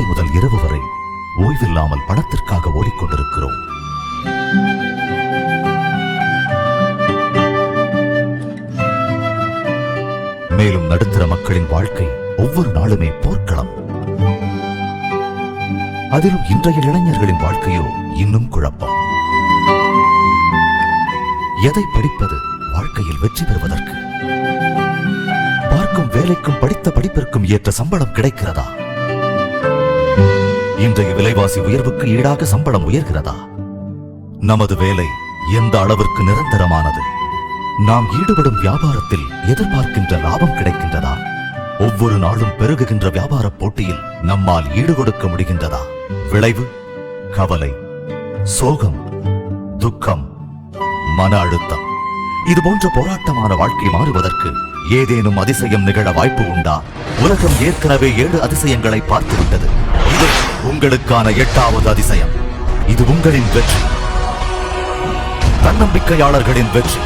முதல் இரவு வரை ஓய்வில்லாமல் பணத்திற்காக ஓடிக்கொண்டிருக்கிறோம். மேலும் நடுத்தர மக்களின் வாழ்க்கை ஒவ்வொரு நாளுமே போர்க்களம். அதிலும் இன்றைய இளைஞர்களின் வாழ்க்கையோ இன்னும் குழப்பம். எதை படிப்பது வாழ்க்கையில் வெற்றி பெறுவதற்கு? பார்க்கும் வேலைக்கும் படித்த படிப்பிற்கும் ஏற்ற சம்பளம் கிடைக்கிறதா? இன்றைய விலைவாசி உயர்வுக்கு ஈடாக சம்பளம் உயர்கிறதா? நமது வேலை எந்த அளவிற்கு நிரந்தரமானது? நாம் ஈடுபடும் வியாபாரத்தில் எதிர்பார்க்கின்ற லாபம் கிடைக்கின்றதா? ஒவ்வொரு நாளும் பெருகுகின்ற வியாபார போட்டியில் நம்மால் ஈடுகொடுக்க முடிகின்றதா? விளைவு கவலை, சோகம், துக்கம், மன அழுத்தம். இது போன்ற போராட்டமான வாழ்க்கை மாறுவதற்கு ஏதேனும் அதிசயம் நிகழ வாய்ப்பு உண்டா? உலகம் ஏற்கனவே 7 அதிசயங்களை பார்த்துவிட்டது. இது உங்களுக்கான 8வது அதிசயம். இது உங்களின் வெற்றி, தன்னம்பிக்கையாளர்களின் வெற்றி.